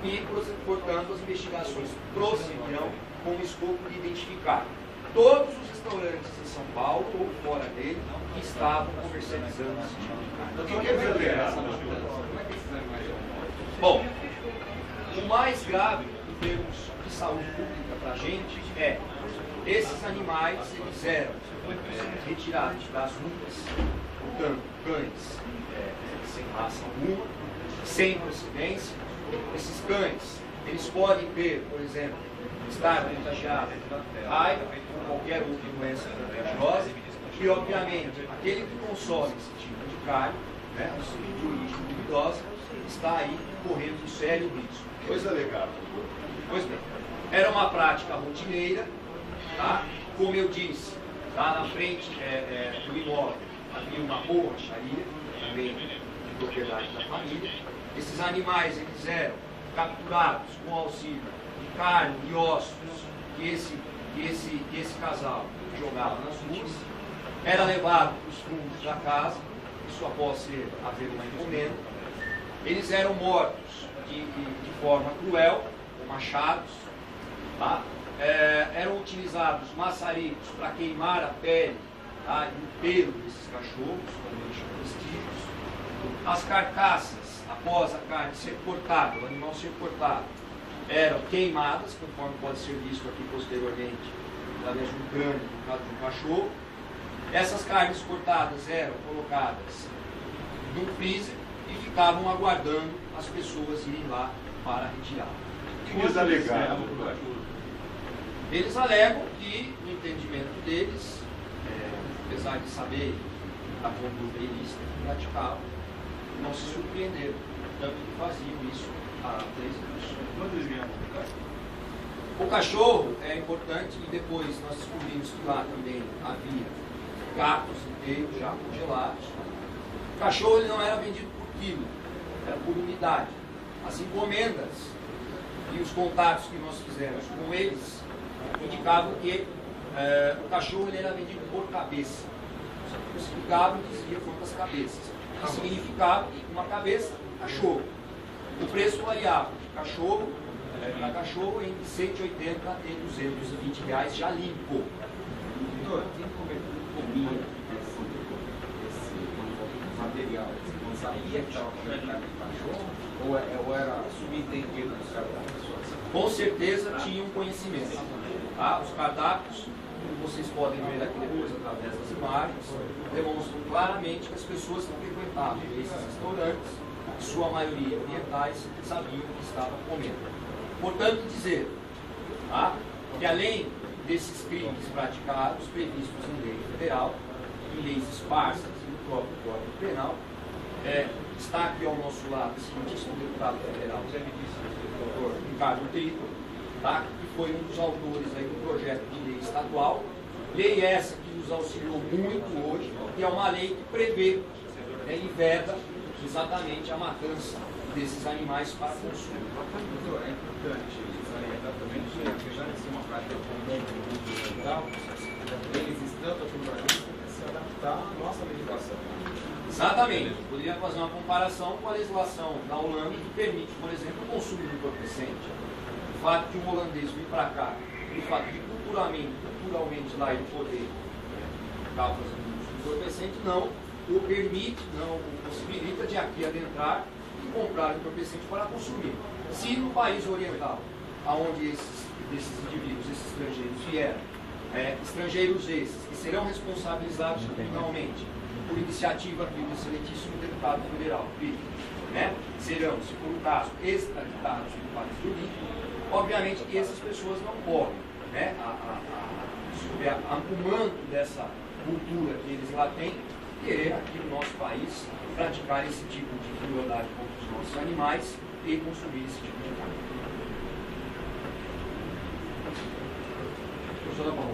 e, portanto, as investigações prosseguirão com o escopo de identificar todos os restaurantes em São Paulo ou fora dele que estavam comercializando esse tipo de carne. O que quer dizer legado? Bom, o mais grave em termos de saúde pública para a gente é esses animais eles eram retirados das ruas, portanto, cães sem raça alguma, sem procedência. Esses cães, eles podem ter, por exemplo, estar contagiados de raiva ou qualquer outra doença contagiosa, e obviamente aquele que consome esse tipo de carne, né, ou seja, de origem duvidosa, está aí correndo um sério risco. Coisa legal. Pois bem, era uma prática rotineira, tá? Como eu disse, lá na frente do imóvel havia uma borracharia, também de propriedade da família. Esses animais eles eram capturados com auxílio de carne e ossos que esse casal jogava nas ruas, era levado para os fundos da casa, isso após haver uma encomenda. Eles eram mortos de forma cruel, com machados, tá? Eram utilizados maçaricos para queimar a pele, tá? E o pelo desses cachorros, como eles chamam vestígios. As carcaças, após a carne ser cortada, o animal ser cortado, eram queimadas, conforme pode ser visto aqui posteriormente, através de um crânio, no caso de um cachorro. Essas carnes cortadas eram colocadas num freezer e ficavam aguardando as pessoas irem lá para retirar. O que eles alegaram? Eles alegam que, no entendimento deles, apesar de saber a conduta ilícita que praticavam, não se surpreenderam, tanto que faziam isso há 3 anos. Quanto eles ganhavam por carne? O cachorro é importante e depois nós descobrimos que lá também havia gatos inteiros já congelados. O cachorro ele não era vendido por quilo, era por unidade. As encomendas e os contatos que nós fizemos com eles indicavam que o cachorro ele era vendido por cabeça. Explicava e dizia quantas cabeças. Que significava uma cabeça, cachorro. O preço variava de cachorro para cachorro entre 180 e 220 reais já limpo. Doutor, quem comia esse material? Você sabia que estava comendo carne de cachorro? Ou era subentendido nos cardápios? Com certeza tinham conhecimento. Tá? Os cardápios, como vocês podem ver aqui depois através das imagens, demonstram claramente que as pessoas que frequentavam esses restaurantes, em sua maioria orientais, sabiam o que estavam comendo. Portanto, dizer que além desses crimes praticados, previstos em lei federal, em leis esparsas e no próprio Código Penal, está aqui ao nosso lado o seguintíssimo deputado federal, o doutor Ricardo Trito, tá? Que foi um dos autores aí do projeto de lei estadual, lei essa que nos auxiliou muito hoje, que é uma lei que prevê e veda exatamente a matança desses animais para consumo. É importante salientar também que, apesar de ser uma prática comum no mundo ocidental, eles estando aqui no Brasil têm que se adaptar à nossa legislação. Exatamente. Poderia fazer uma comparação com a legislação da Holanda que permite, por exemplo, o consumo de entorpecente. O fato de um holandês vir para cá, o fato de culturalmente lá ele poder ficar fazendo uso de entorpecente, não o permite, não o possibilita de aqui adentrar e comprar entorpecente para consumir. Se no país oriental, onde esses indivíduos, esses estrangeiros vieram, estrangeiros esses que serão responsabilizados criminalmente por iniciativa desse excelentíssimo deputado federal, serão, se for o caso, extraditados do país de origem, obviamente que essas pessoas não podem, sob o manto dessa cultura que eles lá têm, querer aqui no nosso país praticar esse tipo de crueldade contra os nossos animais e consumir esse tipo de carne. Professora Paula,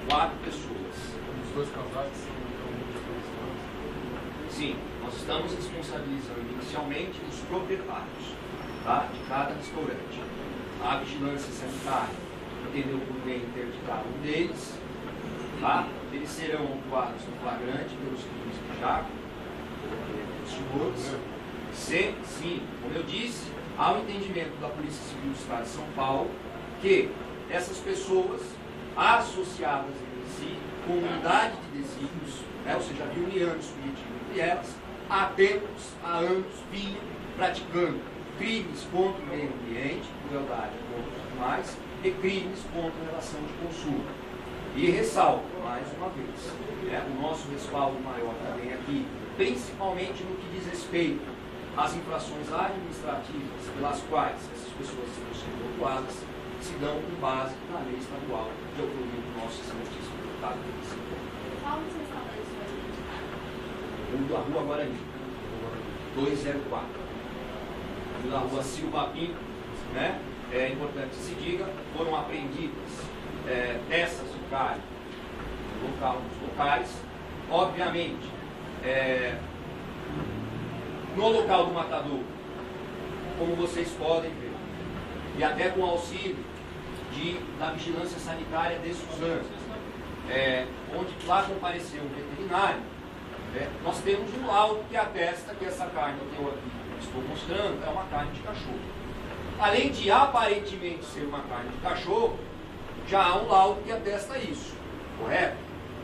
4 pessoas. Os 2 casais são Sim, nós estamos responsabilizando inicialmente os proprietários, tá, de cada restaurante. A vigilância sanitária entendeu por bem interditar um deles, tá? Eles serão autuados no flagrante pelos crimes de Jaco, os senhores, Sim, como eu disse, há um entendimento da Polícia Civil do Estado de São Paulo que essas pessoas associadas entre si, comunidade de desígnios, ou seja, havia união subjetiva entre elas, há tempos, há anos, vinham praticando crimes contra o meio ambiente, crueldade contra os animais e crimes contra a relação de consumo. E ressalto, mais uma vez, o nosso respaldo maior também aqui, principalmente no que diz respeito às infrações administrativas pelas quais essas pessoas estão sendo autuadas, se dão com base na lei estadual de autonomia do nosso excelentíssimo deputado municipal. Qual os restaurantes foi? O da Rua Guarani, 204. O da Rua Silva Pinto, é importante que se diga, foram apreendidas peças de carne nos locais. Obviamente, no local do matador, como vocês podem ver, e até com auxílio da vigilância sanitária de Suzano, onde lá compareceu um veterinário, nós temos um laudo que atesta que essa carne que eu aqui estou mostrando é uma carne de cachorro. Além de aparentemente ser uma carne de cachorro, já há um laudo que atesta isso, correto?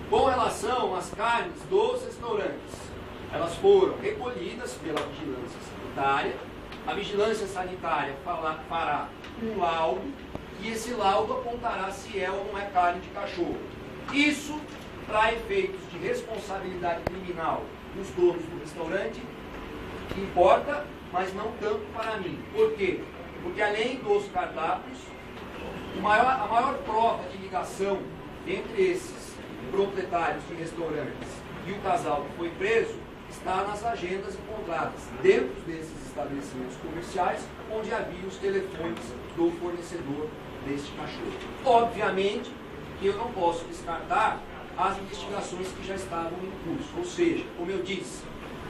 Com relação às carnes dos restaurantes, elas foram recolhidas pela vigilância sanitária. A vigilância sanitária fará um laudo e esse laudo apontará se é ou não é carne de cachorro. Isso, para efeitos de responsabilidade criminal dos donos do restaurante, importa, mas não tanto para mim. Por quê? Porque além dos cardápios, a maior prova de ligação entre esses proprietários de restaurantes e o casal que foi preso está nas agendas encontradas dentro desses estabelecimentos comerciais, onde havia os telefones do fornecedor deste cachorro. Obviamente que eu não posso descartar as investigações que já estavam em curso, ou seja, como eu disse,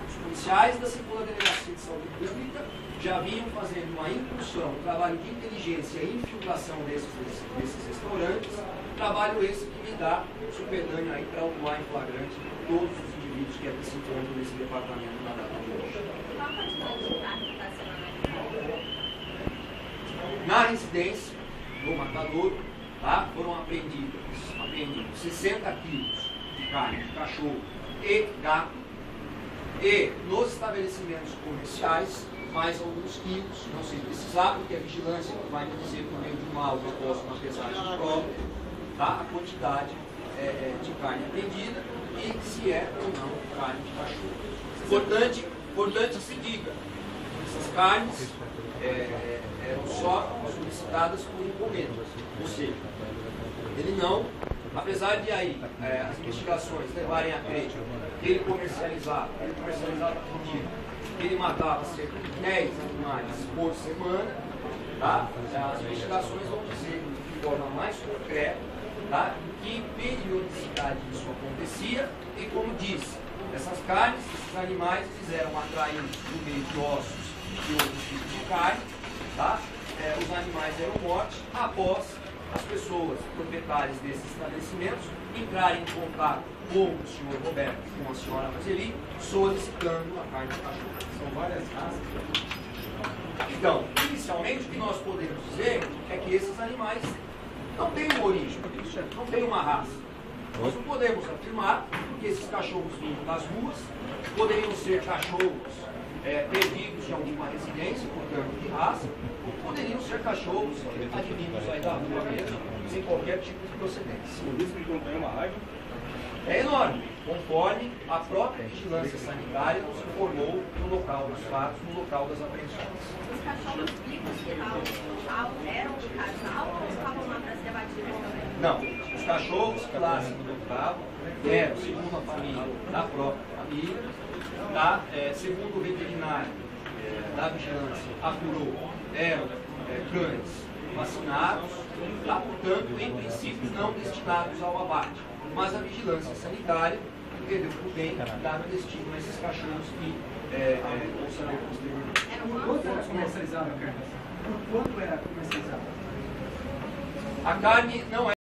os policiais da 2ª Delegacia de Saúde Pública já vinham fazendo uma incursão, um trabalho de inteligência e infiltração desses restaurantes, trabalho esse que me dá supedâneo aí para autuar em flagrante todos os indivíduos que aqui se encontram nesse departamento na data de hoje. Qual a quantidade de carne que está sendo Na residência do matador, foram apreendidos 60 quilos de carne de cachorro e gato, e nos estabelecimentos comerciais, mais alguns quilos, não sei precisar, porque a vigilância vai me dizer por meio de um laudo após uma pesagem de prova, a quantidade de carne apreendida e se é ou não carne de cachorro. Importante que se diga, essas carnes eram só solicitadas por encomenda, ou seja, ele não, apesar de aí as investigações levarem a crer que ele comercializava apreendida, que ele matava cerca de 10 animais por semana, as investigações vão dizer de forma mais concreta que periodicidade isso acontecia e, como disse, essas carnes, esses animais fizeram atrair no meio de ossos e outros tipos de carne, os animais eram mortos após as pessoas proprietárias desses estabelecimentos entrarem em contato com o senhor Roberto, com a senhora Mazeli, solicitando a carne de cachorro. São várias raças. Então, inicialmente, o que nós podemos dizer é que esses animais não têm uma origem, não têm uma raça. Nós não podemos afirmar que esses cachorros vindos das ruas poderiam ser cachorros perdidos de alguma residência, portanto, de raça, ou poderiam ser cachorros advindos aí da rua mesmo, sem qualquer tipo de procedência. O risco de contrair uma raiva É enorme, conforme a própria vigilância sanitária nos informou no local dos fatos, no local das apreensões. Os cachorros vivos que estavam no local eram do casal ou estavam lá para ser abatidos também? Não, os cachorros que lá se encontravam eram, segundo a família, da própria família, segundo o veterinário da vigilância apurou, eram cães vacinados, portanto, em princípio, não destinados ao abate. Mas a vigilância sanitária entendeu por bem dar o destino a esses cachorros que vão saber posteriormente. Por quanto era comercializada a carne? Por quanto era comercializada? A carne não é